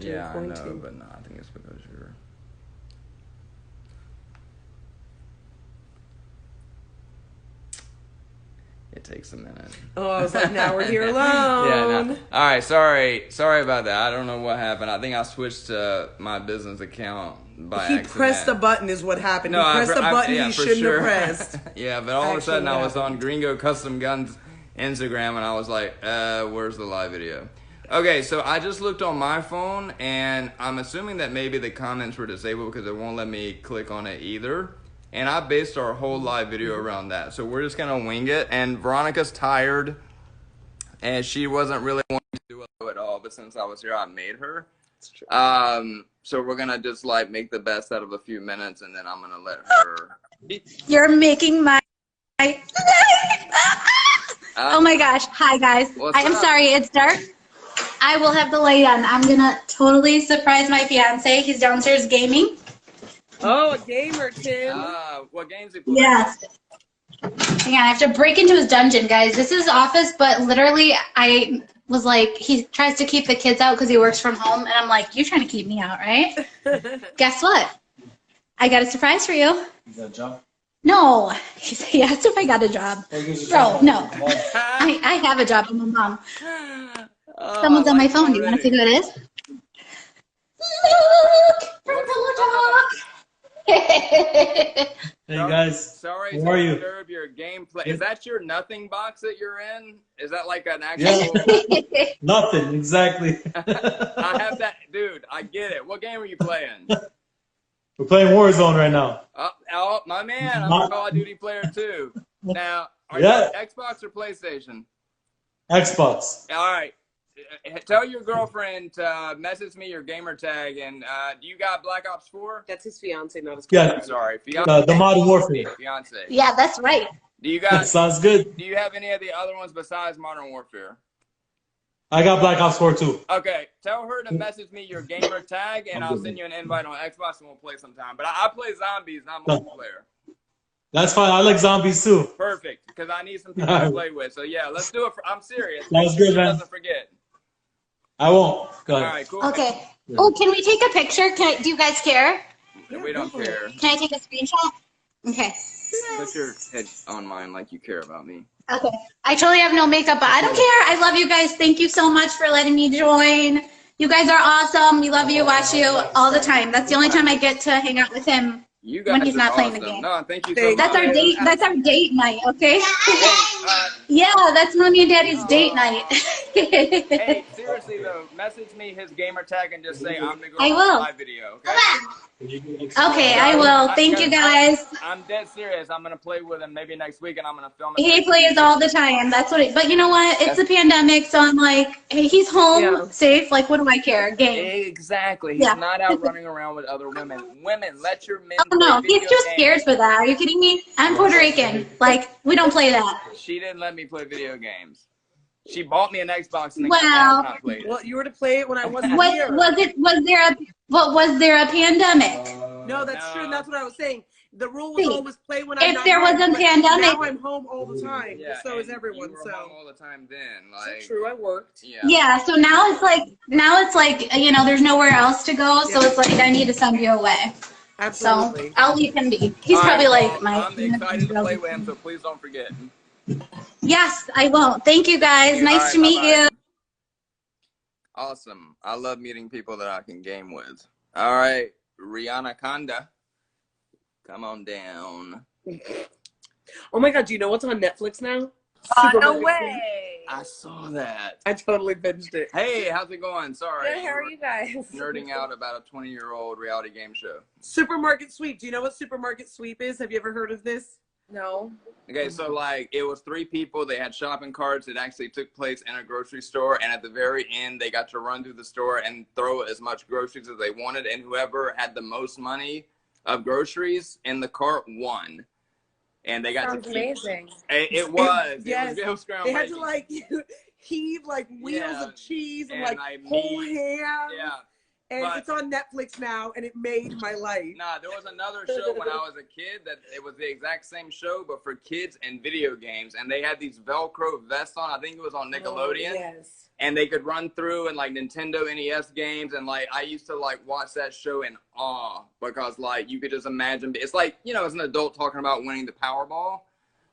told you. Yeah, I know, but no, I think it's because you're... It takes a minute. Oh, I was like, now we're here alone. Yeah, no. All right, sorry about that. I don't know what happened. I think I switched to my business account by accident. He pressed a button is what happened. No, he pressed a button yeah, he shouldn't sure. have pressed. Yeah, but all of a sudden I was on Gringo Custom Guns Instagram and I was like, where's the live video? Okay, so I just looked on my phone and I'm assuming that maybe the comments were disabled because it won't let me click on it either. And I based our whole live video around that. So we're just going to wing it. And Veronica's tired. And she wasn't really wanting to do it at all. But since I was here, I made her. So we're going to just like make the best out of a few minutes. And then I'm going to let her. You're making my... oh my gosh. Hi, guys. I am sorry. It's dark. I will have the light on. I'm going to totally surprise my fiance. He's downstairs gaming. Oh, a gamer, Tim. What games he plays? Yes. Hang on, I have to break into his dungeon, guys. This is his office, but literally I was like, he tries to keep the kids out because he works from home, and I'm like, you're trying to keep me out, right? Guess what? I got a surprise for you. Is that a job? No. He asked if I got a job. Bro, no. I have a job. I'm a mom. Someone's on my phone. Do you want to see who it is? Look! Hey guys, sorry how are you? Disturb your gameplay. Is that your nothing box that you're in? Is that like an actual? Yeah. Nothing, exactly. I have that, dude. I get it. What game are you playing? We're playing Warzone right now. Oh, my man, I'm a Call of Duty player too. Now, are you Xbox or PlayStation? Xbox. All right. Tell your girlfriend to message me your gamer tag, and do you got Black Ops 4? That's his fiance, not his girlfriend. I'm sorry, fiance. The Modern Warfare. Fiance. Yeah, that's right. Do you got? Sounds good. Do you have any of the other ones besides Modern Warfare? I got Black Ops 4 too. Okay, tell her to message me your gamer tag, and I'll send you an invite on Xbox, and we'll play sometime. But I play zombies, not multiplayer. That's fine. I like zombies too. Perfect, because I need some people to play with. So yeah, let's do it. I'm serious. That's good, man. Doesn't forget. I won't. Go ahead. All right, cool. Okay. Oh, can we take a picture? Do you guys care? We don't care. Can I take a screenshot? Okay. Put your head on mine like you care about me. Okay. I totally have no makeup, but I don't care. I love you guys. Thank you so much for letting me join. You guys are awesome. We love you, watch you all the time. That's the only time I get to hang out with him. You guys when he's not awesome. playing the game. No, thank you so That's much. our date. That's our date night. Okay. Yeah, that's mommy and daddy's date night. Hey, seriously though, message me his gamer tag and just say I'm the girl I will. on my video. Okay. Okay, I will. Thank you guys. I'm dead serious. I'm gonna play with him maybe next week, and I'm gonna film it. He plays all the time. That's what. But you know what? It's a pandemic, so I'm like, hey, he's home, safe. Like, what do I care? Game. Exactly. He's not out running around with other women. Women, let your men. Oh no, play he's too video scared for that. Are you kidding me? I'm Puerto Rican. Like, we don't play that. She didn't let me play video games. She bought me an Xbox and then Wow. played it. Well, you were to play it when I wasn't here. Was there a pandemic? No, that's true, and that's what I was saying. The rule was always play when I'm If not there was home, a but pandemic. Now I'm home all the time. Yeah, So is everyone. You were So home all the time then. Like, that's true. I worked. Yeah. Yeah. So now it's like you know, there's nowhere else to go. So it's like I need to send you away. Absolutely. So I'll leave him be. He's probably like my. I'm excited to play with him, so please don't forget. Yes, I won't. Thank you guys. Nice to meet you. Awesome. I love meeting people that I can game with. All right, Rihanna Kanda, come on down. Oh my God! Do you know what's on Netflix now? No way. I saw that. I totally binged it. Hey, how's it going? Sorry. Good, how are you guys? Nerding out about a 20-year-old reality game show. Supermarket Sweep. Do you know what Supermarket Sweep is? Have you ever heard of this? No. Okay, so like it was 3 people. They had shopping carts. It actually took place in a grocery store, and at the very end, they got to run through the store and throw as much groceries as they wanted, and whoever had the most money of groceries in the cart won. And they got Sounds to keep. amazing. It was. Yes. It was They had to like heave like wheels of cheese and like whole ham. Yeah. And But- it's on Netflix now, and it made my life. Nah, there was another show when I was a kid that it was the exact same show, but for kids and video games. And they had these Velcro vests on. I think it was on Nickelodeon. Oh, yes. And they could run through and like Nintendo NES games. And like, I used to like watch that show in awe because like, you could just imagine. It's like, you know, as an adult talking about winning the Powerball.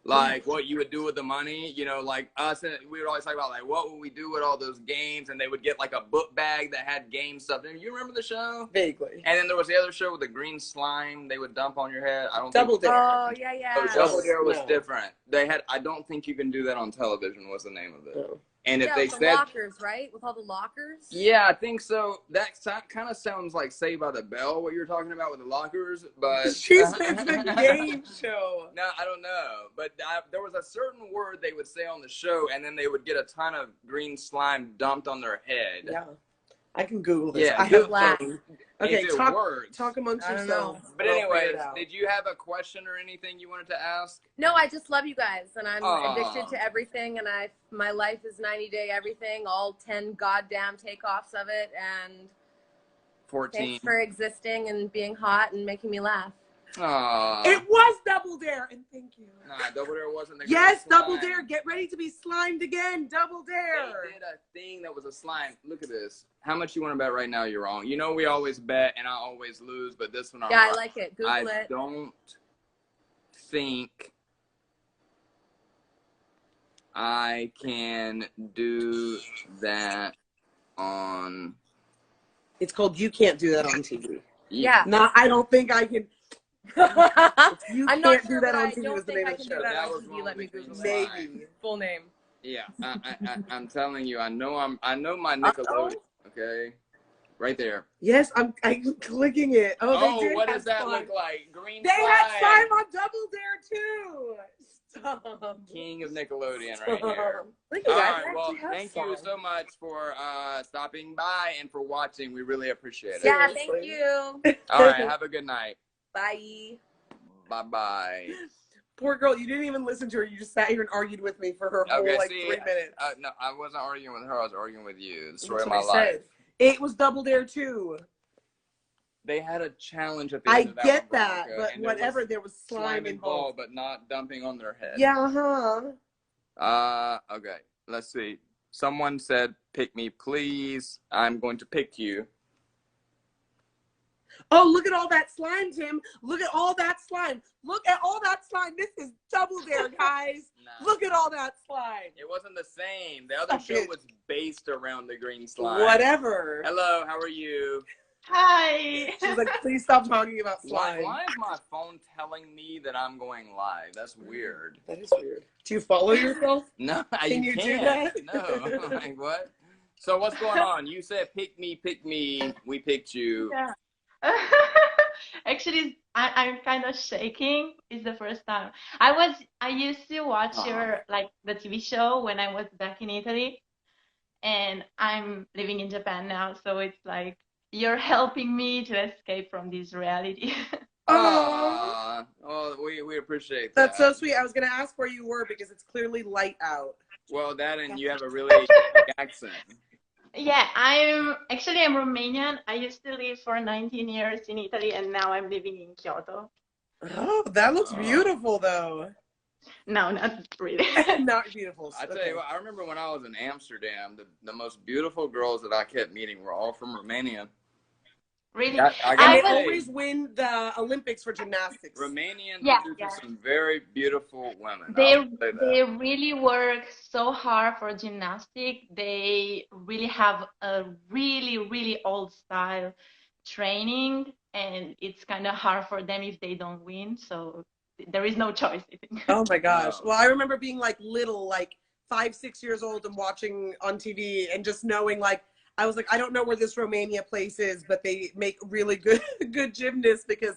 Like what you would do with the money, you know, like us, and we would always talk about like what would we do with all those games, and they would get like a book bag that had game stuff in it. You remember the show? Vaguely. And then there was the other show with the green slime they would dump on your head. I don't Double think Dare. Oh, yeah, yeah. Oh, Double Dare was No. different. They had. I don't think you can do that on television. Was the name of it? No. And if Yeah, they with the said, lockers, right? With all the lockers? yeah, I think so. That kind of sounds like Saved by the Bell, what you're talking about with the lockers. But She said the game show. No, I don't know. But there was a certain word they would say on the show, and then they would get a ton of green slime dumped on their head. Yeah. I can Google this. Yeah, I have Black. phone. Okay, If it talk works. amongst I don't yourselves. know. But I'll figure anyways, it out. did you have a question or anything you wanted to ask? No, I just love you guys, and I'm Aw. addicted to everything, and my life is 90-day everything, all 10 goddamn takeoffs of it, and 14. thanks for existing and being hot and making me laugh. Aww. It was Double Dare, and thank you. Nah, Double Dare wasn't the Yes, green Double slime. Dare. Get ready to be slimed again. Double Dare. They did a thing that was a slime. Look at this. How much you want to bet right now? You're wrong. You know we always bet and I always lose, but this one I'm Yeah, I right. like it. Google I it. don't think I can do that on. It's called You Can't Do That on TV. Yeah. No, I don't think I can. You I'm can't not do sure, that but on I TV don't was the think name I of the can do show. that That on was TV. wrong Let me with Google the it. Maybe. Full name. Yeah, I'm telling you. I know my Nickelodeon. Okay, right there. Yes, I'm clicking it. Oh, they did what have does that slime. look like? Green They had slime. slime on Double Dare too. Stop. King of Nickelodeon right here. Look at All that. right, They well, actually have thank you slime. so much for stopping by and for watching. We really appreciate it. Yeah, Seriously. thank you. All right, have a good night. Bye. Bye-bye. Poor girl, you didn't even listen to her. You just sat here and argued with me for her whole Okay, 3 minutes. no, I wasn't arguing with her. I was arguing with you. The story That's of my what I life. said. It was Double Dare too. They had a challenge at the I end of that get one, that, Veronica, but and whatever, there was slime involved, involved. but not dumping on their head. Yeah, huh? Okay. Let's see. Someone said, "Pick me, please." I'm going to pick you. Oh, look at all that slime, Tim. Look at all that slime. Look at all that slime. This is Double Dare, guys. Nah. Look at all that slime. It wasn't the same. The other Stop show it. was based around the green slime. Whatever. Hello, how are you? Hi. She's like, please stop talking about slime. Why is my phone telling me that I'm going live? That's weird. That is weird. Do you follow yourself? No, Can you do can't. that? No. Like, what? So what's going on? You said pick me. We picked you. Yeah. Actually, I'm kind of shaking. It's the first time. I used to watch your the TV show when I was back in Italy, and I'm living in Japan now. So it's like you're helping me to escape from this reality. Oh, Oh, we appreciate that. that's so sweet. I was going to ask where you were because it's clearly light out. Well, that and you have a really thick accent. Yeah, I'm Romanian. I used to live for 19 years in Italy, and now I'm living in Kyoto. Oh, that looks beautiful, though. No, not really. Not beautiful. I tell Okay. you what, I remember when I was in Amsterdam, the most beautiful girls that I kept meeting were all from Romania. Really? I And gotta they say, always win the Olympics for gymnastics. Romanians Yeah, produce yeah. some very beautiful women. They I'll say that. they really work so hard for gymnastics. They really have a really old style training, and it's kind of hard for them if they don't win. So there is no choice, I think. Oh my gosh. Wow. Well, I remember being like little, like 5, 6 years old and watching on TV and just knowing like, I was like, I don't know where this Romania place is, but they make really good gymnasts because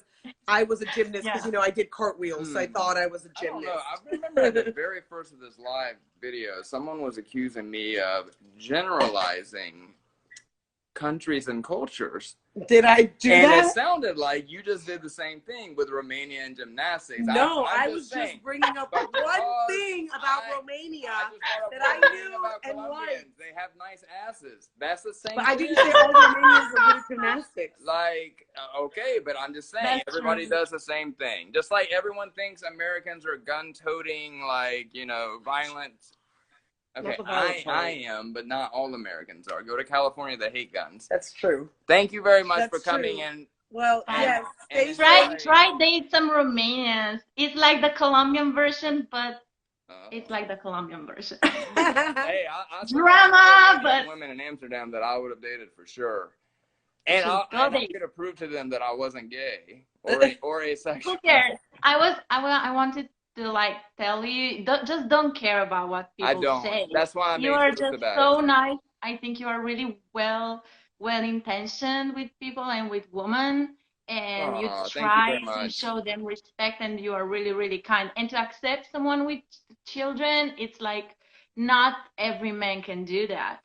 I was a gymnast because, Yeah. you know, I did cartwheels. So I thought I was a I don't know. gymnast. I remember at the very first of this live video, someone was accusing me of generalizing countries and cultures. Did I do And that? it sounded like you just did the same thing with Romanian gymnastics. No, I'm I was saying. just bringing up But one because thing about I Romania. just brought up that I one thing knew about and Colombians. liked. They have nice asses. That's the same But I thing. didn't say all Romanians were good at gymnastics. Like, okay, but I'm just saying, That's everybody true. does the same thing. Just like everyone thinks Americans are gun-toting, like, you know, violent. Not Okay, the violent I part. am, but not all Americans are. Go to California, they hate guns. That's true. Thank you very much That's for coming true. in. Well, And- yes. and Stay enjoy- Try date some Romanians. It's like the Colombian version, but it's like the Colombian version. Hey, I Drama, but women in Amsterdam that I would have dated for sure. And I'm going to prove to them that I wasn't gay or asexual. who cares? I wanted to like tell you, don't care about what I people don't. say. That's why I made You are jokes just about so it. nice. I think you are really well intentioned with people and with women, and you Aw, thank you try very to much. show them respect, and you are really, really kind. And to accept someone with children, it's like not every man can do that.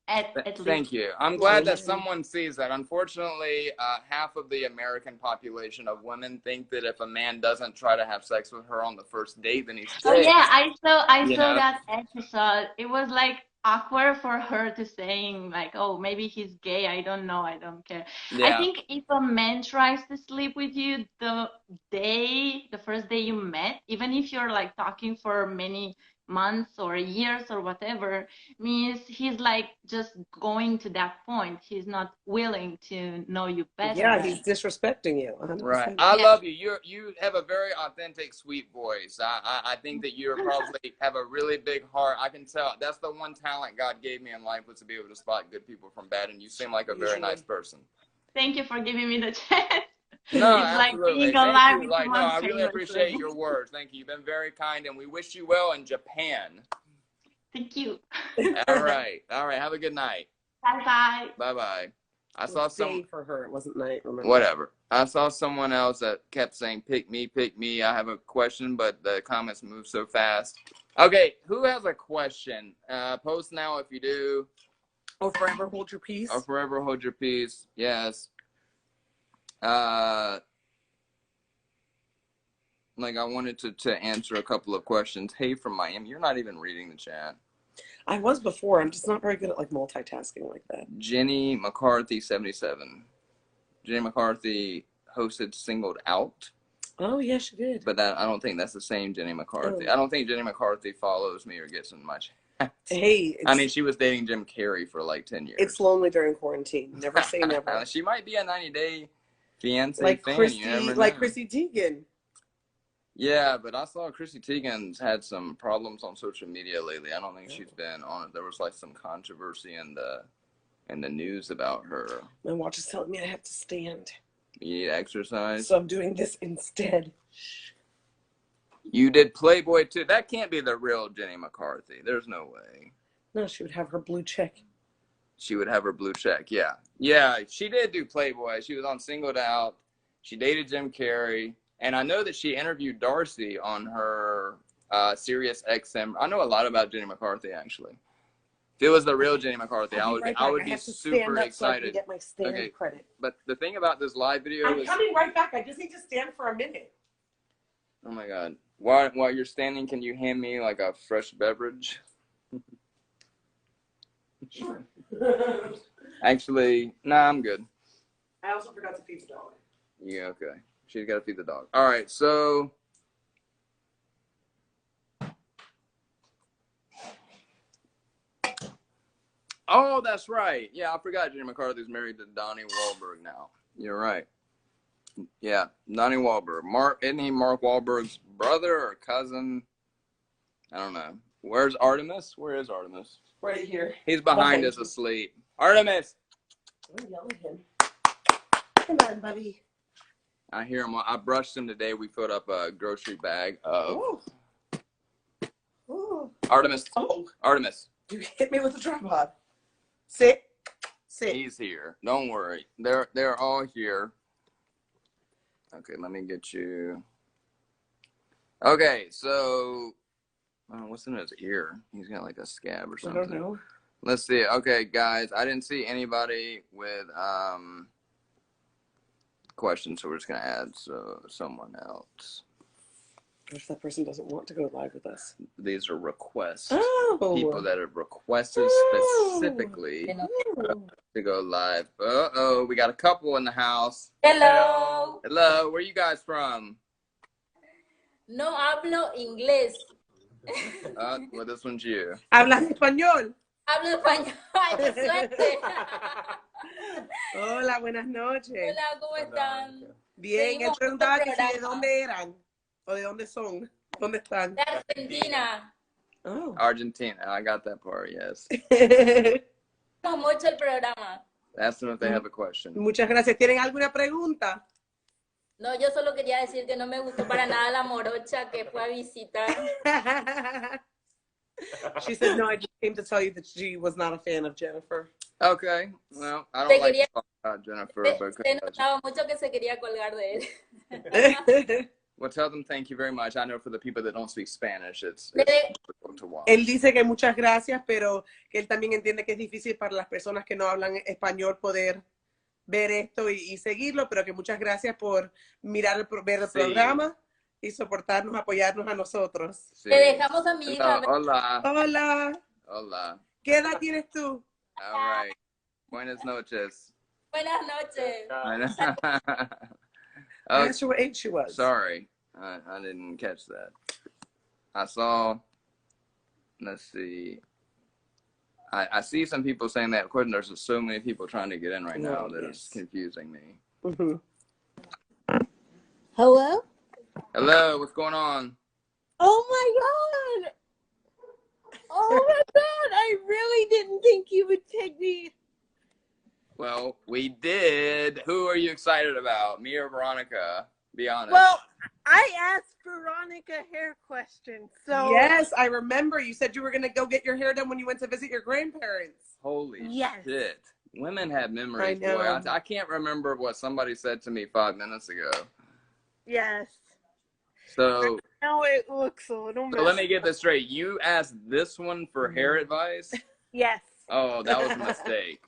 At least. Thank you. I'm glad that someone sees that. Unfortunately, half of the American population of women think that if a man doesn't try to have sex with her on the first date, then he's gay. Oh yeah, I You saw know? that episode. It was like awkward for her to saying like, oh, maybe he's gay. I don't know. I don't care. Yeah. I think if a man tries to sleep with you the first day you met, even if you're like talking for many months or years or whatever, means he's like just going to that point. He's not willing to know you better. Yeah, he's disrespecting you. 100%. Right. I love you. You have a very authentic, sweet voice. I think that you probably have a really big heart. I can tell. That's the one talent God gave me in life, was to be able to spot good people from bad. And you seem like a very nice person. Thank you for giving me the chance. No, it's absolutely. like being alive with Like, no, I really famous. appreciate your words. Thank you. You've been very kind, and we wish you well in Japan. Thank you. All right. All right. Have a good night. Bye-bye. Bye-bye. I saw day for her. It wasn't night. Remember? Whatever. I saw someone else that kept saying, pick me, pick me. I have a question, but the comments move so fast. Okay. Who has a question? Post now if you do. Or forever hold your peace. Or forever hold your peace. Yes. Like I wanted to answer a couple of questions. Hey, from Miami. You're not even reading the chat. I was before. I'm just not very good at like multitasking like that. Jenny McCarthy 77. Jenny McCarthy hosted Singled Out. Oh yeah, she did. But I don't think that's the same Jenny McCarthy. Oh. I don't think Jenny McCarthy follows me or gets in my chat. Hey, I mean, she was dating Jim Carrey for like 10 years. It's lonely during quarantine. Never say never. She might be a 90-day fiance like fan. Chrissy, You never like know. Chrissy Teigen. Yeah, but I saw Chrissy Teigen's had some problems on social media lately. I don't think she's been on it. There was like some controversy in the news about her. My watch is telling me I have to stand. You need exercise. So I'm doing this instead. You did Playboy too. That can't be the real Jenny McCarthy. There's no way. No, she would have her blue check. She would have her blue check. Yeah. Yeah, she did do Playboy. She was on Singled Out. She dated Jim Carrey. And I know that she interviewed Darcy on her Sirius XM. I know a lot about Jenny McCarthy, actually. If it was the real Jenny McCarthy, I would be super excited. So I can get my stand credit. But the thing about this live video I'm is... coming right back. I just need to stand for a minute. Oh, my God. While you're standing, can you hand me, like, a fresh beverage? Sure. Actually, nah, I'm good. I also forgot to feed the dog. Yeah, okay. She's got to feed the dog. All right, so... Oh, that's right. Yeah, I forgot Jenny McCarthy's married to Donnie Wahlberg now. You're right. Yeah, Donnie Wahlberg. Isn't he Mark Wahlberg's brother or cousin? I don't know. Where's Artemis? Where is Artemis? Right here. He's behind us asleep. Artemis! I'm yelling at him. Come on, buddy. I hear him. I brushed him today. We filled up a grocery bag of... Ooh. Ooh. Artemis. Oh. Artemis. You hit me with the tripod. Sit. Sit. He's here. Don't worry. They're all here. Okay, let me get you. Okay, so what's in his ear? He's got like a scab or something. I don't know. Let's see. Okay, guys, I didn't see anybody with questions, so we're just gonna add someone else. If that person doesn't want to go live with us. These are requests. Oh. People that have requested specifically to go live. Uh-oh, we got a couple in the house. Hello. Hello, where you guys from? No hablo inglés. Well, this one's you. ¿Hablas español? Hablo español. Ay, qué suerte. Hola, buenas noches. Hola, ¿cómo están? Bien, él Seguimos preguntaba con que este si de programa. dónde eran o de dónde son. ¿Dónde están? De Argentina. Oh. Argentina. I got that part, yes. Nos mucho el programa. Ask them if they have a question. Muchas gracias. ¿Tienen alguna pregunta? No, yo solo quería decir que no me gustó para nada la morocha que fue a visitar. She said, no, I just came to tell you that she was not a fan of Jennifer. Okay, well, I don't like to talk about Jennifer, but Se notaba mucho que se quería colgar de él. well, tell them thank you very much. I know for the people that don't speak Spanish, it's difficult to watch. Él dice que muchas gracias, pero que él también entiende que es difícil para las personas que no hablan español poder ver esto y seguirlo, pero que muchas gracias por ver el programa y soportarnos, apoyarnos a nosotros. Sí. Le dejamos a mi hija. Hola. Hola. Hola. ¿Qué edad tienes tú? All right. Buenas noches. Buenas noches. I asked her what age she was. Sorry, I didn't catch that. I saw, let's see. I see some people saying that question. There's just so many people trying to get in right now that it's confusing me. Mm-hmm. Hello? Hello, what's going on? Oh my god! Oh my god! I really didn't think you would take me. Well, we did. Who are you excited about? Me or Veronica? Be honest. Well, I asked Veronica hair questions, so Yes, I remember you said you were going to go get your hair done when you went to visit your grandparents. Holy Yes. shit. Women have memories, I know. boy. I can't remember what somebody said to me 5 minutes ago. yes. So Now it looks a little let messy. me get this straight. You asked this one for hair advice? Yes. Oh, that was a mistake.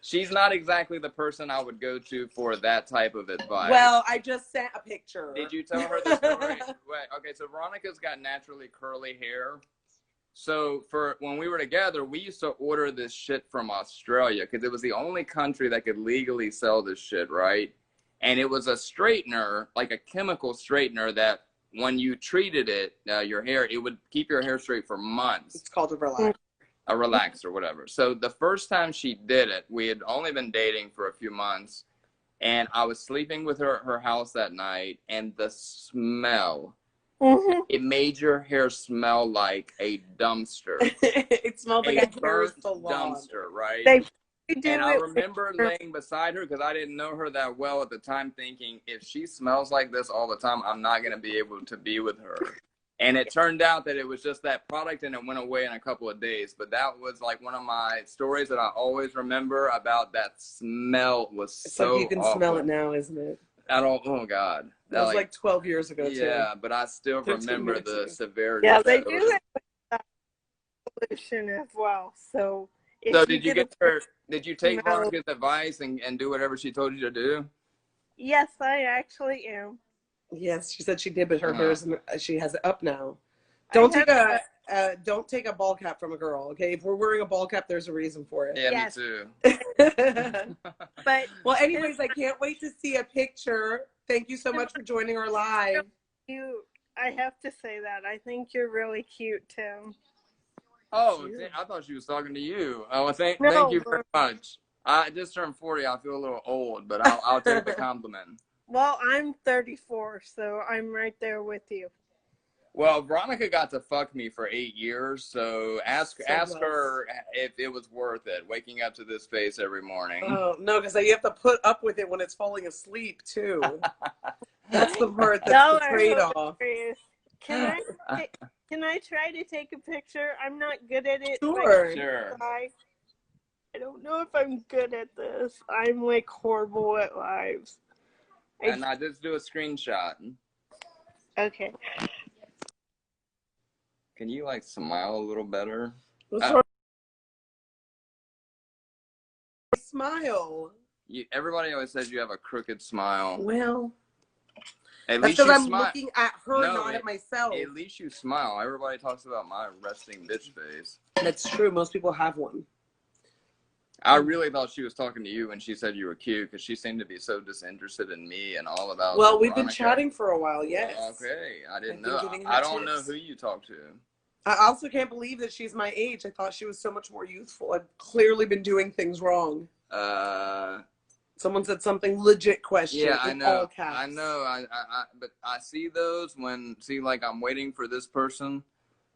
She's not exactly the person I would go to for that type of advice. Well, I just sent a picture. Did you tell her the story? Wait, okay, so Veronica's got naturally curly hair. So for when we were together, we used to order this shit from Australia because it was the only country that could legally sell this shit, right? And it was a straightener, like a chemical straightener that when you treated it, your hair, it would keep your hair straight for months. It's called a relaxer. A relaxer, whatever. So the first time she did it, we had only been dating for a few months, and I was sleeping with her at her house that night, and the smell, it made your hair smell like a dumpster. It smelled like a hair burnt salon. dumpster, right? They do And I it remember laying beside her because I didn't know her that well at the time, thinking if she smells like this all the time, I'm not going to be able to be with her. And it turned out that it was just that product, and it went away in a couple of days. But that was like one of my stories that I always remember about that smell. Was It's so like you can awful. smell it now, isn't it? I don't. Oh God, That was like 12 years ago, too. Yeah, but I still 13 remember years the ago. severity. Yeah, of they that do odor. it with pollution as well. So if So did you get get her? Did you take smell- Veronica's advice and do whatever she told you to do? Yes, I actually am. Yes, she said she did, but her Uh-huh. hair's she has it up now. I Don't have take a ball cap from a girl, okay? If we're wearing a ball cap, there's a reason for it. Yeah, Yes. me too. But Well, anyways, I can't wait to see a picture. Thank you so much for joining our live. I have to say that. I think you're really cute, Tim. Oh, Cute. I thought she was talking to you. Oh, thank No, you very much. I just turned 40. I feel a little old, but I'll take the compliment. Well, I'm 34, so I'm right there with you. Well, Veronica got to fuck me for 8 years, so ask blessed. her if it was worth it, waking up to this face every morning. Oh, no, because you have to put up with it when it's falling asleep, too. That's the part that's Y'all the are trade-off. hilarious. Can I try to take a picture? I'm not good at it. Sure. Sure. I don't know if I'm good at this. I'm like horrible at lives. And I just do a screenshot. Okay. Can you like smile a little better? Smile. Everybody always says you have a crooked smile. Well, At That's least because you I'm smile. looking at her, No, not at myself. At least you smile. Everybody talks about my resting bitch face. That's true. Most people have one. I really thought she was talking to you when she said you were cute, because she seemed to be so disinterested in me and all about. Well, we've been Veronica. chatting for a while, yes. Okay, I didn't I've been know. giving her I don't know tips. who you talk to. I also can't believe that she's my age. I thought she was so much more youthful. I've clearly been doing things wrong. Someone said something legit question. Yeah, I in know. All caps. I know. But I see those when like I'm waiting for this person.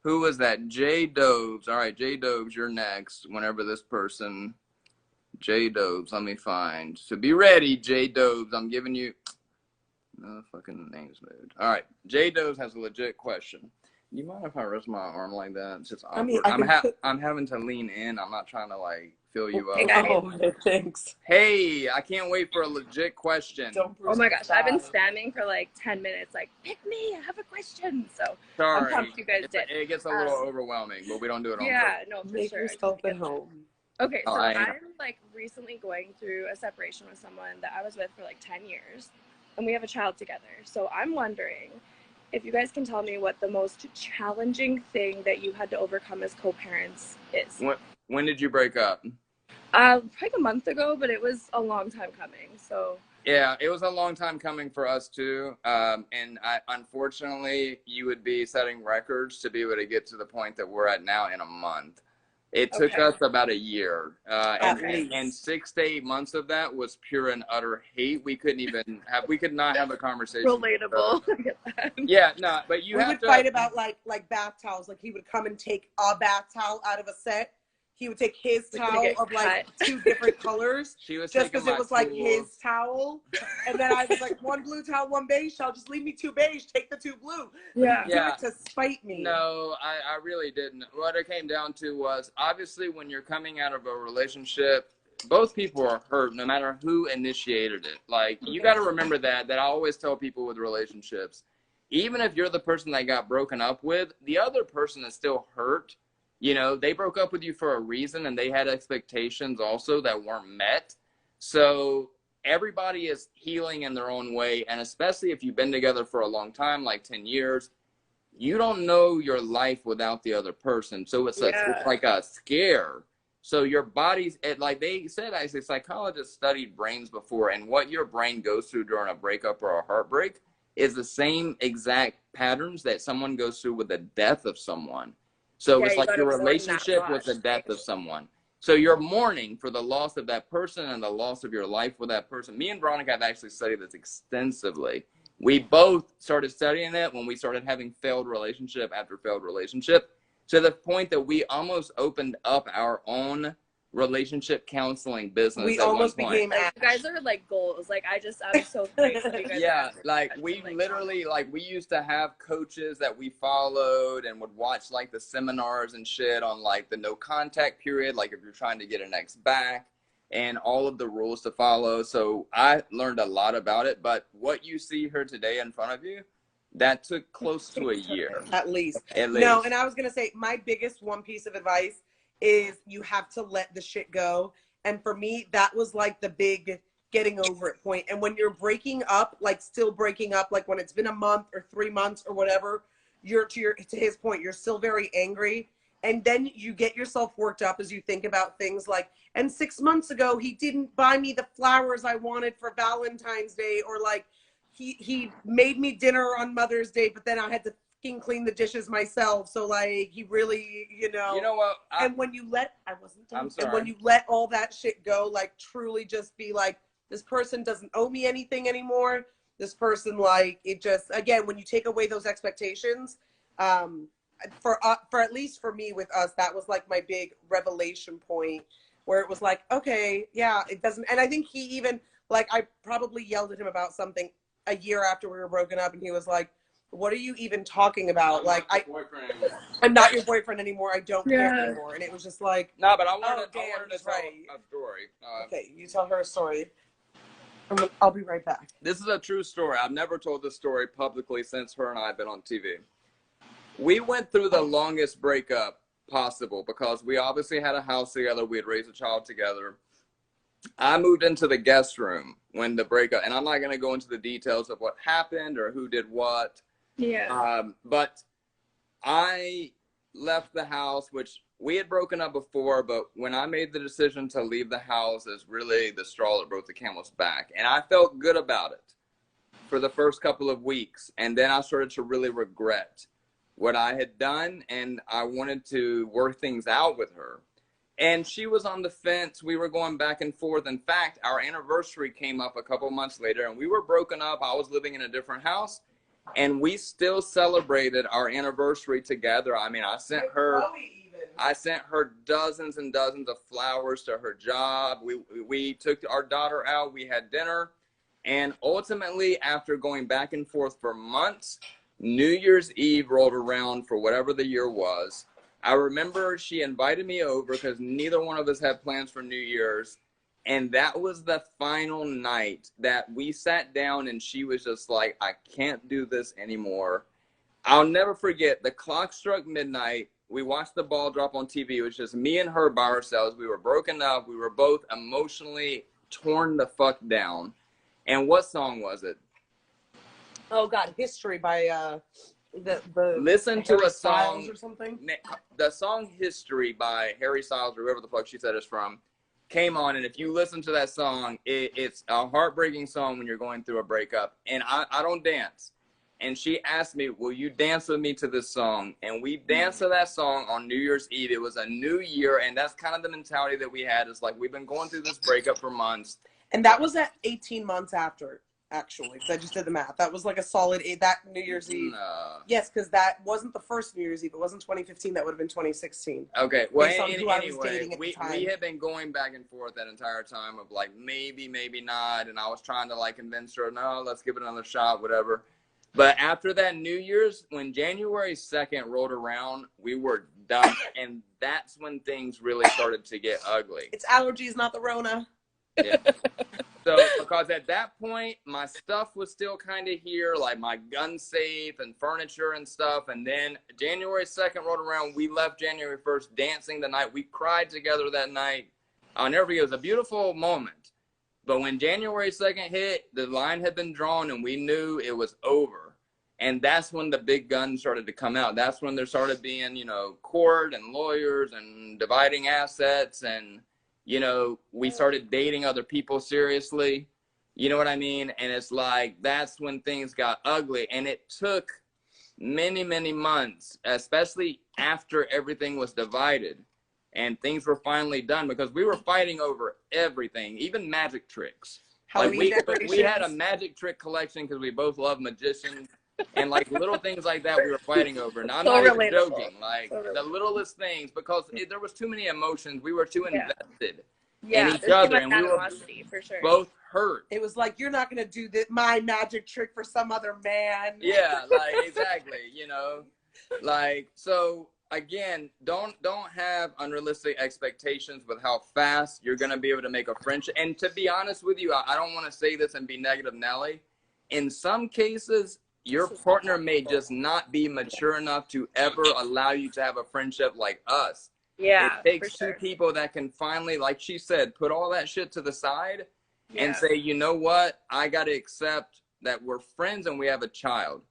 Who was that? J Doves. All right, J Doves, you're next. Whenever this person, J Doves, let me find. So be ready, J Doves. I'm giving you. No fucking names moved. All right, J Doves has a legit question. You mind if I rest my arm like that? It's just awkward. I mean, I'm having to lean in. I'm not trying to like fill you up. Oh, thanks. Hey, I can't wait for a legit question. Oh my gosh, I've been spamming for like 10 minutes, like, pick me, I have a question. So Sorry, I'm pumped you guys did. It gets a little overwhelming, but we don't do it on Yeah, purpose. no, for Make sure. yourself at home. Okay, so I am. I'm like recently going through a separation with someone that I was with for like 10 years, and we have a child together. So I'm wondering if you guys can tell me what the most challenging thing that you had to overcome as co-parents is. When did you break up? Like a month ago, but it was a long time coming. So yeah, it was a long time coming for us too. And unfortunately, you would be setting records to be able to get to the point that we're at now in a month. It took us about a year, and 6 to 8 months of that was pure and utter hate. We could not have a conversation. Relatable. Yeah, no, but we would fight about like bath towels. Like he would come and take a bath towel out of a set. He would take his towel of like 2 different colors, just because it was like his towel. And then I was like, 1 blue towel, 1 beige towel. Just leave me 2 beige. Take the 2 blue. Yeah. Do it to spite me. No, I really didn't. What it came down to was, obviously, when you're coming out of a relationship, both people are hurt, no matter who initiated it. Like, you got to remember that I always tell people with relationships, even if you're the person that got broken up with, the other person is still hurt. You know, they broke up with you for a reason, and they had expectations also that weren't met. So everybody is healing in their own way. And especially if you've been together for a long time, like 10 years, you don't know your life without the other person. So it's like a scare. So your body's, like they said, as a psychologist studied brains before, and what your brain goes through during a breakup or a heartbreak is the same exact patterns that someone goes through with the death of someone. So it's like your relationship with the death of someone. So you're mourning for the loss of that person and the loss of your life with that person. Me and Veronica have actually studied this extensively. We both started studying it when we started having failed relationship after failed relationship, to the point that we almost opened up our own relationship counseling business. We almost became you guys are like goals. Like I'm so grateful you guys. Yeah, like we literally, like we used to have coaches that we followed and would watch like the seminars and shit on like the no contact period, like if you're trying to get an ex back, and all of the rules to follow. So I learned a lot about it. But what you see here today in front of you, that took close to a year. At least. No, and I was gonna say my biggest one piece of advice is you have to let the shit go. And for me, that was like the big getting over it point. And when you're breaking up, like still breaking up, like when it's been a month or 3 months or whatever, you're to his point, you're still very angry. And then you get yourself worked up as you think about things like, and 6 months ago, he didn't buy me the flowers I wanted for Valentine's Day, or like he made me dinner on Mother's Day, but then I had to clean the dishes myself. So like he really, you know what? And when you let, I wasn't done. I'm sorry. And when you let all that shit go, like truly just be like, this person doesn't owe me anything anymore. This person, like, it just, again, when you take away those expectations, for at least for me with us, that was like my big revelation point, where it was like, okay, yeah, it doesn't. And I think he even, like, I probably yelled at him about something a year after we were broken up, and he was like, what are you even talking about? I'm not your boyfriend anymore. I don't care anymore. And it was just like, no, but I wanted to tell a story. Okay, you tell her a story. I'll be right back. This is a true story. I've never told this story publicly since her and I have been on TV. We went through the longest breakup possible because we obviously had a house together. We had raised a child together. I moved into the guest room when the breakup, and I'm not going to go into the details of what happened or who did what. Yeah. But I left the house, which we had broken up before, but when I made the decision to leave the house is really the straw that broke the camel's back. And I felt good about it for the first couple of weeks. And then I started to really regret what I had done, and I wanted to work things out with her. And she was on the fence. We were going back and forth. In fact, our anniversary came up a couple months later, and we were broken up. I was living in a different house, and we still celebrated our anniversary together. I mean, I sent her dozens and dozens of flowers to her job. We took our daughter out. We had dinner. And ultimately, after going back and forth for months, New Year's Eve rolled around for whatever the year was. I remember she invited me over because neither one of us had plans for New Year's. And that was the final night that we sat down, and she was just like, I can't do this anymore. I'll never forget, the clock struck midnight. We watched the ball drop on TV. It was just me and her by ourselves. We were broken up. We were both emotionally torn the fuck down. And what song was it? Oh God, History by Listen to Harry a Styles song or something. The song History by Harry Styles, or whoever the fuck she said it's from, came on. And if you listen to that song, it's a heartbreaking song when you're going through a breakup. And I don't dance. And she asked me, will you dance with me to this song? And we danced to that song on New Year's Eve. It was a new year. And that's kind of the mentality that we had. It's like, we've been going through this breakup for months. And that was at 18 months after, actually, because I just did the math. That was like a solid that New Year's Eve. Yes, because that wasn't the first New Year's Eve. It wasn't 2015. That would have been 2016. Okay. Well, anyway, we had been going back and forth that entire time of like, maybe, maybe not. And I was trying to like convince her, no, let's give it another shot, whatever. But after that New Year's, when January 2nd rolled around, we were done. And that's when things really started to get ugly. It's allergies, not the Rona. Yeah. So, because at that point, my stuff was still kind of here, like my gun safe and furniture and stuff. And then January 2nd rolled around. We left January 1st dancing the night. We cried together that night. I'll never forget. It was a beautiful moment. But when January 2nd hit, the line had been drawn and we knew it was over. And that's when the big guns started to come out. That's when there started being, court and lawyers and dividing assets, and we started dating other people seriously. You know what I mean? And it's like, that's when things got ugly. And it took many, many months, especially after everything was divided and things were finally done, because we were fighting over everything, even magic tricks. We had a magic trick collection because we both love magicians. And like little things like that we were fighting over. And I'm not even joking. Like the littlest things, because there was too many emotions. We were too invested in each other, and we were for sure. both hurt. It was like, you're not going to do my magic trick for some other man. Yeah, like exactly, Like, so again, don't have unrealistic expectations with how fast you're going to be able to make a friendship. And to be honest with you, I don't want to say this and be negative Nelly. In some cases, your partner may just not be mature enough to ever allow you to have a friendship like us. Yeah. It takes two people that can finally, like she said, put all that shit to the side and say, you know what? I got to accept that we're friends and we have a child.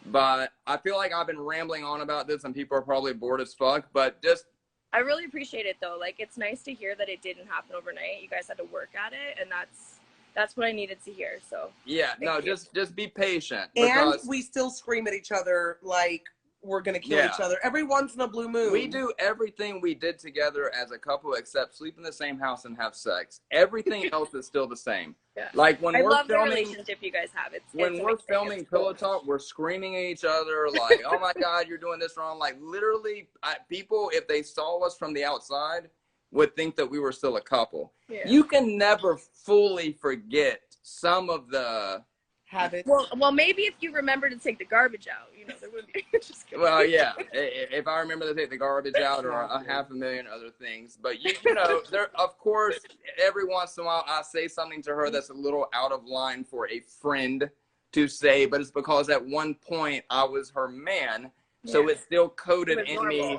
But I feel like I've been rambling on about this and people are probably bored as fuck, but just. I really appreciate it though. Like, it's nice to hear that it didn't happen overnight. You guys had to work at it, and that's what I needed to hear. So yeah, no, just be patient. And we still scream at each other like we're gonna kill each other every once in a blue moon. We do everything we did together as a couple except sleep in the same house and have sex. Everything else is still the same. Yeah. Like when I we're love filming, the relationship you guys have. When we're filming Pillow Talk, we're screaming at each other like, "Oh my God, you're doing this wrong!" Like literally, people, if they saw us from the outside, would think that we were still a couple. Yeah. You can never fully forget some of the habits. Well, maybe if you remember to take the garbage out, there would be. Just kidding. Well, yeah, if I remember to take the garbage out, or 500,000 other things. But you know, there, of course, every once in a while I say something to her that's a little out of line for a friend to say, but it's because at one point I was her man, so it's still coded in me.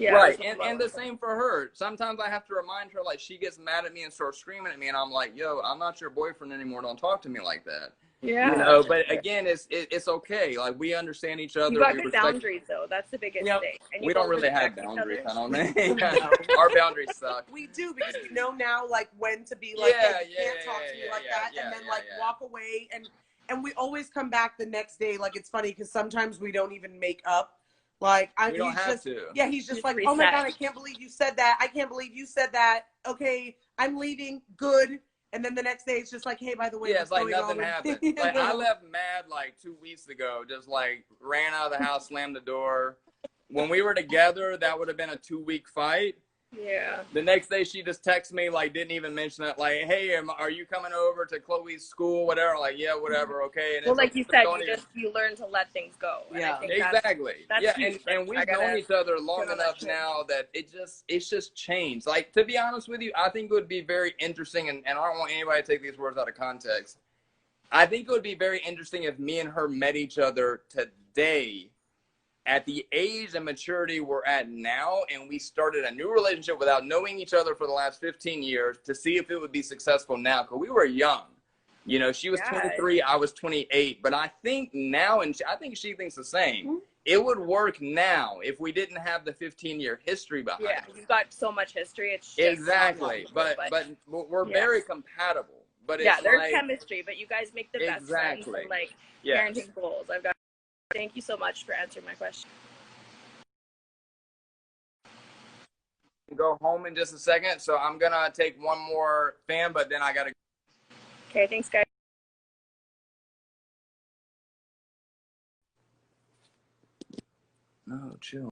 Yeah, Right, this was and the low. same for her. Sometimes I have to remind her, like, she gets mad at me and starts screaming at me, and I'm like, yo, I'm not your boyfriend anymore. Don't talk to me like that. Yeah. You know, but again, it's okay. Like, we understand each other. You got We good respect. boundaries, though. That's the biggest Yep. thing. And you We don't both really have respect each boundaries, other. I don't think. No. Our boundaries suck. We do, because we know now, like, when to be like, Yeah, hey, you can't talk to me like that, and then like yeah. walk away, and we always come back the next day. Like, it's funny because sometimes we don't even make up. Like, We don't have to. Yeah, he's just Just like, oh my reset. God, I can't believe you said that. I can't believe you said that. Okay, I'm leaving. Good. And then the next day, it's just like, hey, by the way, Yeah, what's it's like going nothing on? happened. You Like, I know? left mad like 2 weeks ago, just like ran out of the house, slammed the door. When we were together, that would have been a 2-week fight. Yeah. The next day, she just texted me, like, didn't even mention it. Like, hey, are you coming over to Chloe's school? Whatever. Like, yeah, whatever. Okay. And Well, it's like okay, you but said, don't even- you learn to let things go. And Yeah. I think Exactly. that's Yeah, huge. and I we've gotta known each other long get on that enough shit. now that it's just changed. Like, to be honest with you, I think it would be very interesting, and I don't want anybody to take these words out of context. I think it would be very interesting if me and her met each other today at the age and maturity we're at now, and we started a new relationship without knowing each other for the last 15 years to see if it would be successful now, because we were young. You know, she was 23, I was 28, but I think now, and I think she thinks the same, it would work now if we didn't have the 15-year history behind Yeah, it. you've got so much history. It's just Exactly, not but we're very compatible. But yeah, it's there's like, chemistry, but you guys make the best friends Exactly. and like Yes. parenting goals. Thank you so much for answering my question. Go home in just a second, so I'm gonna take one more fan, but then I gotta. Okay, thanks, guys. No, chill.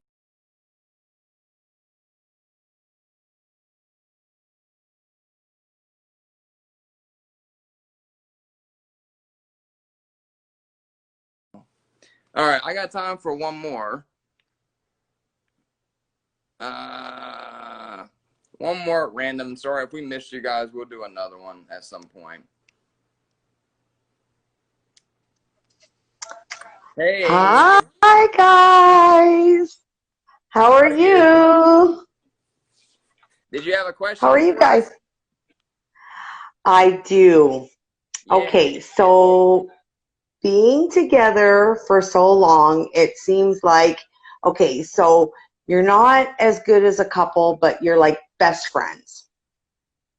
All right, I got time for one more. One more random. Sorry if we missed you guys. We'll do another one at some point. Hey. Hi, guys. How are you? Did you have a question? How are you guys? I do. Yeah. Okay, so being together for so long, it seems like, okay, so you're not as good as a couple, but you're like best friends.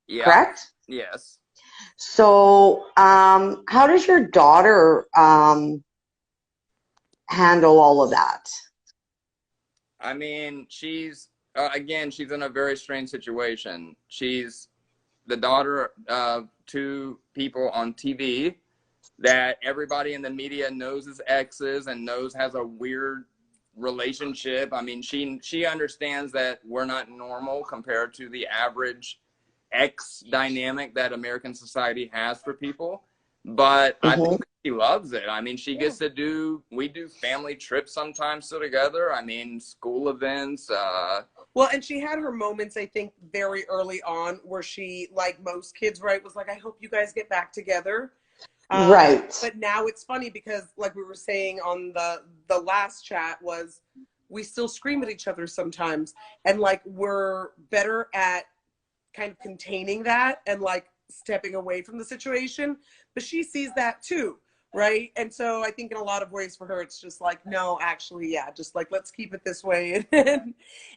Yeah. Correct? Yes. So, how does your daughter handle all of that? I mean, she's again, she's in a very strange situation. She's the daughter of two people on TV that everybody in the media knows as exes and knows has a weird relationship. I mean, she understands that we're not normal compared to the average ex dynamic that American society has for people. But I think she loves it. I mean, she gets to we do family trips sometimes still together. I mean, school events. Well, and she had her moments, I think, very early on where she, like most kids, right, was like, I hope you guys get back together. Right. But now it's funny because, like we were saying on the last chat, was we still scream at each other sometimes. And, like, we're better at kind of containing that and, like, stepping away from the situation. But she sees that, too. Right. And so I think in a lot of ways for her, it's just like, no, actually, yeah, just like, let's keep it this way.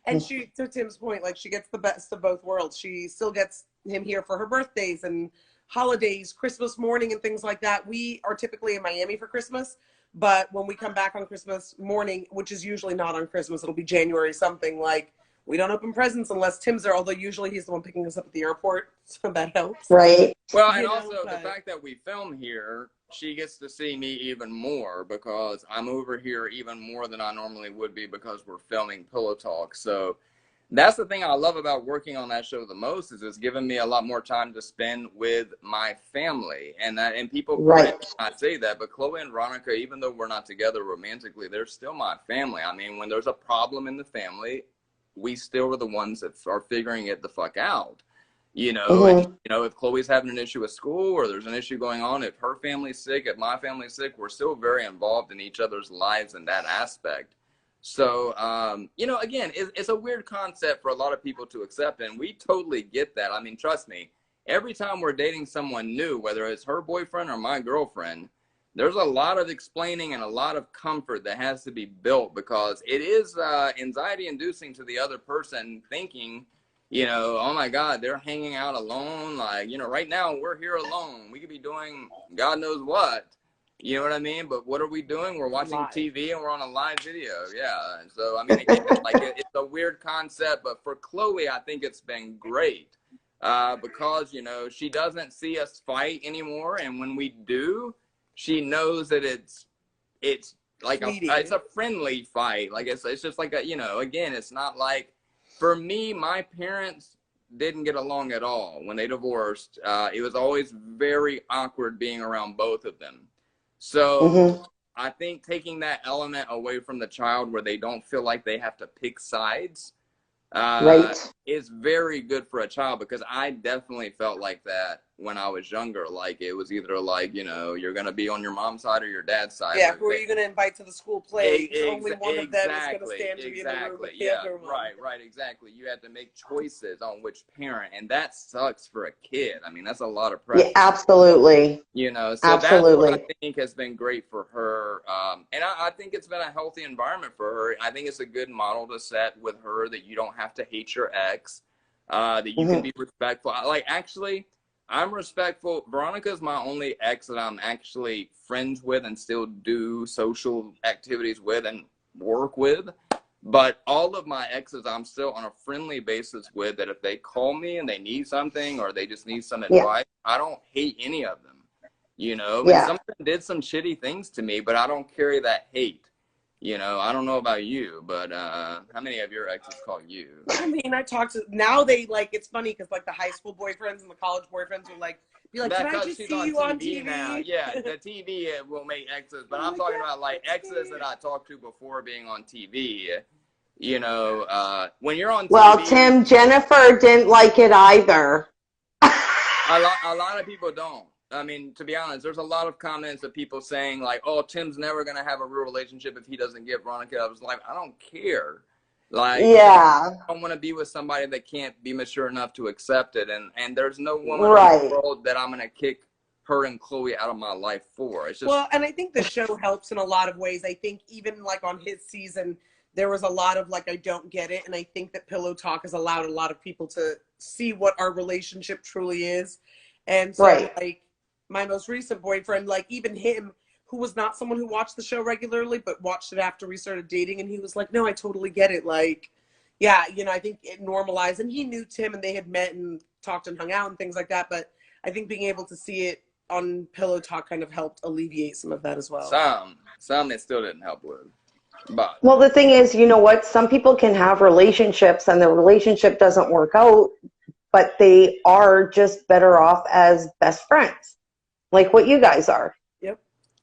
And she, to Tim's point, like she gets the best of both worlds. She still gets him here for her birthdays and holidays, Christmas morning and things like that. We are typically in Miami for Christmas. But when we come back on Christmas morning, which is usually not on Christmas, it'll be January something, like we don't open presents unless Tim's there, although usually he's the one picking us up at the airport. So that helps. Right. Well, and also the fact that we film here, she gets to see me even more because I'm over here even more than I normally would be because we're filming Pillow Talk. So that's the thing I love about working on that show the most is it's given me a lot more time to spend with my family. And people not say that, but Chloe and Veronica, even though we're not together romantically, they're still my family. I mean, when there's a problem in the family, we still are the ones that are figuring it the fuck out. You know, and, you know, if Chloe's having an issue at school or there's an issue going on, if her family's sick, if my family's sick, we're still very involved in each other's lives in that aspect. So, you know, again, it's a weird concept for a lot of people to accept, and we totally get that. I mean, trust me, every time we're dating someone new, whether it's her boyfriend or my girlfriend, there's a lot of explaining and a lot of comfort that has to be built, because it is anxiety inducing to the other person, thinking, you know, oh my God, they're hanging out alone. Like, you know, right now we're here alone. We could be doing God knows what. You know what I mean? But what are we doing? We're watching TV and we're on a live video. Yeah. And so, I mean, again, like it's a weird concept, but for Chloe, I think it's been great because, you know, she doesn't see us fight anymore. And when we do, she knows that it's like it's a friendly fight. Like it's just like a, you know, again, it's not like, for me, my parents didn't get along at all when they divorced. It was always very awkward being around both of them. So I think taking that element away from the child where they don't feel like they have to pick sides is very good for a child, because I definitely felt like that when I was younger. Like it was either like, you know, you're going to be on your mom's side or your dad's side. Yeah, like, who are you going to invite to the school play? Only one of them is going to stand to be in the room with the other one. Right, exactly. You have to make choices on which parent, and that sucks for a kid. I mean, that's a lot of pressure. Yeah, absolutely. You know, so that's what I think has been great for her. And I think it's been a healthy environment for her. I think it's a good model to set with her, that you don't have to hate your ex, that you can be respectful. Like, actually, I'm respectful. Veronica's my only ex that I'm actually friends with and still do social activities with and work with. But all of my exes, I'm still on a friendly basis with, that if they call me and they need something or they just need some advice, I don't hate any of them. You know, and some of them did some shitty things to me, but I don't carry that hate. You know, I don't know about you, but how many of your exes call you? I mean, I talk to, now they like, it's funny because like the high school boyfriends and the college boyfriends will like, be like, can I just see you on TV? Now. Yeah, the TV will make exes, but I'm talking about like exes that I talked to before being on TV. You know, when you're on TV. Well, Tim, Jennifer didn't like it either. A lot of people don't. I mean, to be honest, there's a lot of comments of people saying like, oh, Tim's never going to have a real relationship if he doesn't get Veronica. I was like, I don't care. Like, I don't want to be with somebody that can't be mature enough to accept it. And there's no woman in the world that I'm going to kick her and Chloe out of my life for. It's just, well, and I think the show helps in a lot of ways. I think even like on his season, there was a lot of like, I don't get it. And I think that Pillow Talk has allowed a lot of people to see what our relationship truly is. And so like my most recent boyfriend, like even him, who was not someone who watched the show regularly, but watched it after we started dating. And he was like, no, I totally get it. Like, yeah, you know, I think it normalized, and he knew Tim and they had met and talked and hung out and things like that. But I think being able to see it on Pillow Talk kind of helped alleviate some of that as well. Some it still didn't help with. But well, the thing is, you know what? Some people can have relationships and the relationship doesn't work out, but they are just better off as best friends, like what you guys are. Yep.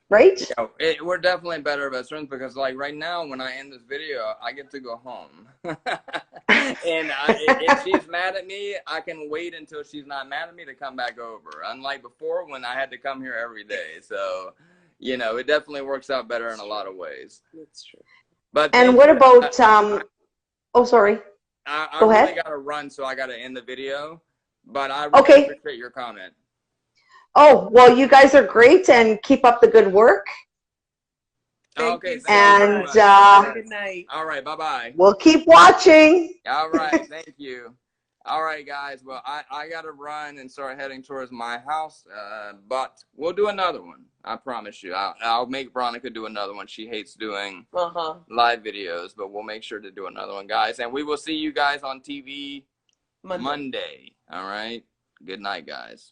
Right? Yeah, we're definitely better best friends, because like right now when I end this video, I get to go home. And if she's mad at me, I can wait until she's not mad at me to come back over. Unlike before when I had to come here every day. So, you know, it definitely works out better in a lot of ways. That's true. But and what about oh, sorry. I Go ahead. really got to run, so I got to end the video. But I really appreciate your comment. Oh, well, you guys are great, and keep up the good work. Okay. And good night. All right. Bye-bye. We'll keep watching. All right. Thank you. All right, guys. Well, I got to run and start heading towards my house, but we'll do another one. I promise you. I'll make Veronica do another one. She hates doing live videos, but we'll make sure to do another one, guys. And we will see you guys on TV Monday. All right. Good night, guys.